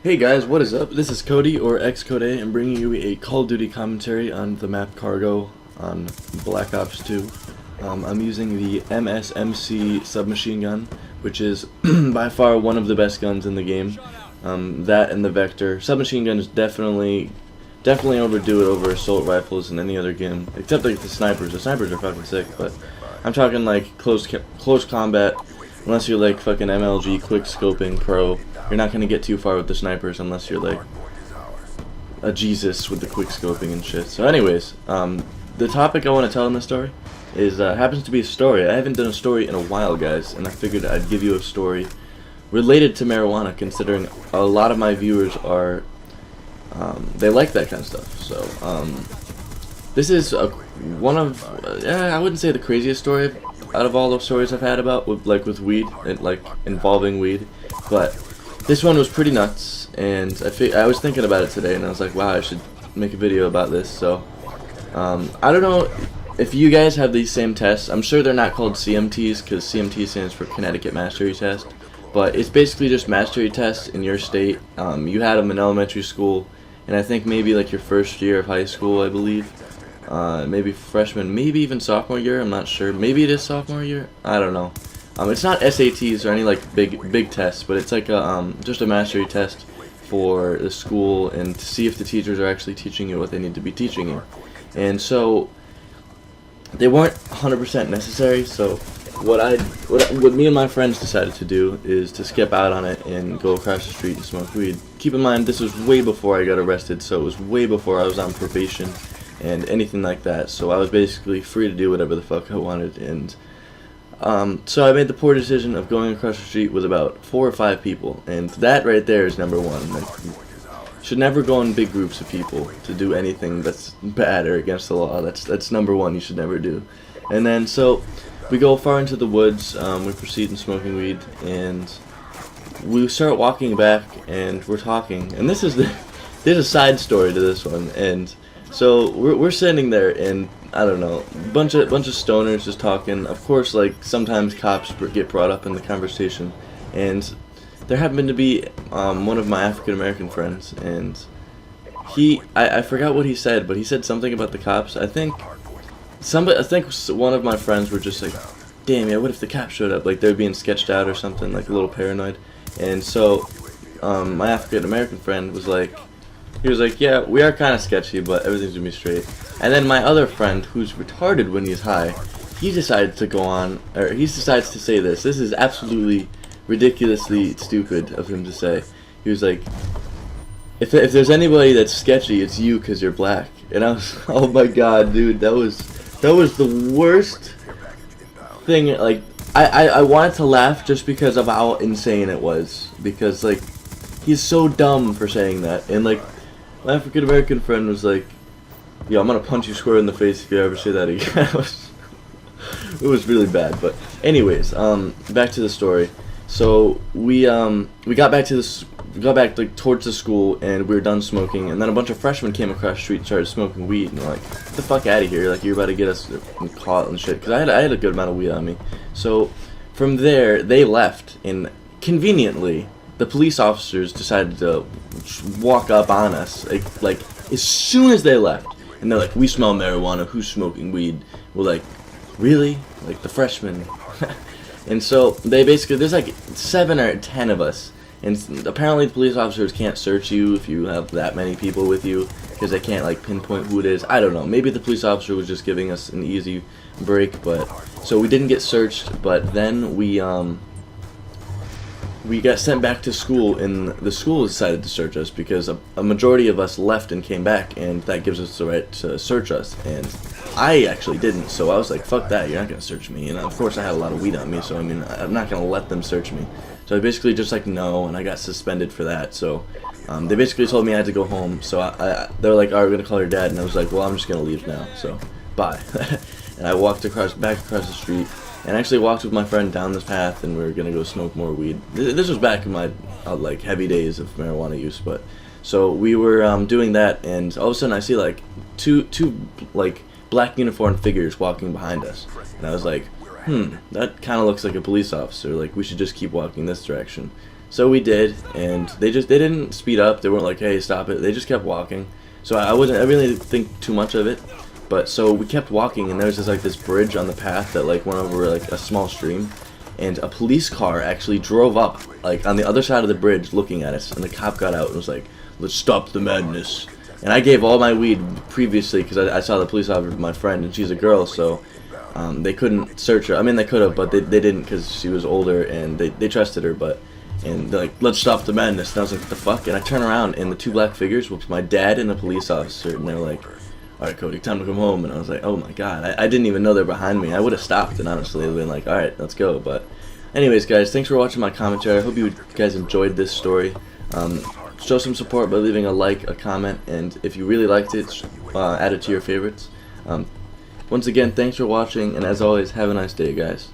Hey guys, what is up? This is Cody, or xCodeh, and bringing you a Call of Duty commentary on the map Cargo on Black Ops 2. I'm using the MSMC submachine gun, which is by far one of the best guns in the game. That and the Vector. Submachine gun is definitely overdo it over assault rifles in any other game, except like the snipers. The snipers are fucking sick, but I'm talking like close combat. Unless you're like fucking MLG quick scoping pro, you're not gonna get too far with the snipers unless you're like a Jesus with the quick scoping and shit. So anyways, the topic I want to tell in this story is happens to be a story. I haven't done a story in a while, guys, and I figured I'd give you a story related to marijuana, considering a lot of my viewers are they like that kind of stuff. So this is one of I wouldn't say the craziest story out of all those stories I've had about with weed and like involving weed, but this one was pretty nuts, and I was thinking about it today, and I was like, wow, I should make a video about this. So I don't know if you guys have these same tests. I'm sure they're not called CMTs because CMT stands for Connecticut Mastery Test, but it's basically just mastery tests in your state. You had them in elementary school, and I think maybe like your first year of high school, I believe. Maybe freshman, maybe even sophomore year, I'm not sure. Maybe it is sophomore year, I don't know. It's not SATs or any like big tests, but it's like a just a mastery test for the school and to see if the teachers are actually teaching you what they need to be teaching you. And so they weren't 100% necessary, so what me and my friends decided to do is to skip out on it and go across the street and smoke weed. Keep in mind, this was way before I got arrested, so it was way before I was on probation and anything like that, so I was basically free to do whatever the fuck I wanted. And so I made the poor decision of going across the street with about 4 or 5 people, and that right there is number one. Like, you should never go in big groups of people to do anything that's bad or against the law. That's number one, you should never do. And then so we go far into the woods, we proceed in smoking weed, and we start walking back, and we're talking, and there's a side story to this one. And so we're sitting there, and I don't know, bunch of stoners just talking. Of course, like sometimes cops get brought up in the conversation, and there happened to be one of my African American friends, and I forgot what he said, but he said something about the cops. I think one of my friends were just like, damn, yeah, what if the cops showed up? Like they're being sketched out or something, like a little paranoid. And so my African American friend was like, yeah, we are kind of sketchy, but everything's gonna be straight. And then my other friend, who's retarded when he's high, he decides to say this. This is absolutely ridiculously stupid of him to say. He was like, if there's anybody that's sketchy, it's you because you're black. And I was, oh my god, dude, that was the worst thing. Like, I wanted to laugh just because of how insane it was, because like he's so dumb for saying that. And like my African American friend was like, yo, I'm gonna punch you square in the face if you ever say that again. It was really bad. But anyways, back to the story. So we got back like towards the school, and we were done smoking, and then a bunch of freshmen came across the street and started smoking weed, and we're like, get the fuck out of here, like you're about to get us caught and shit, because I had a good amount of weed on me. So from there they left, and conveniently the police officers decided to walk up on us like as soon as they left, and they're like, we smell marijuana, who's smoking weed? We're like, really? Like the freshmen. And so they basically, there's like 7 or 10 of us, and apparently the police officers can't search you if you have that many people with you, because they can't like pinpoint who it is. I don't know, maybe the police officer was just giving us an easy break. But so we didn't get searched, but then we got sent back to school, and the school decided to search us because a majority of us left and came back, and that gives us the right to search us. And I actually didn't, so I was like, fuck that, you're not going to search me. And of course I had a lot of weed on me, so I mean, I'm not going to let them search me. So I basically just like, no, and I got suspended for that. So they basically told me I had to go home. So they were like, alright, we're going to call your dad. And I was like, well, I'm just going to leave now, so bye. And I walked back across the street, and actually walked with my friend down this path, and we were gonna go smoke more weed. This was back in my like heavy days of marijuana use. But so we were doing that, and all of a sudden I see like two like black uniformed figures walking behind us, and I was like, that kind of looks like a police officer. Like we should just keep walking this direction. So we did, and they didn't speed up. They weren't like, hey, stop it. They just kept walking. So I really didn't think too much of it. But so we kept walking, and there was just like this bridge on the path that like went over like a small stream, and a police car actually drove up like on the other side of the bridge looking at us, and the cop got out and was like, let's stop the madness. And I gave all my weed previously because I saw the police officer with my friend, and she's a girl, so they couldn't search her. I mean, they could have, but they didn't because she was older, and they trusted her. And they're like, let's stop the madness. And I was like, what the fuck? And I turn around, and the two black figures was my dad and a police officer, and they're like, alright, Cody, time to come home. And I was like, oh my god, I didn't even know they're behind me. I would have stopped and honestly been like, alright, let's go. But anyways, guys, thanks for watching my commentary. I hope you guys enjoyed this story. Show some support by leaving a like, a comment, and if you really liked it, add it to your favorites. Once again, thanks for watching, and as always, have a nice day, guys.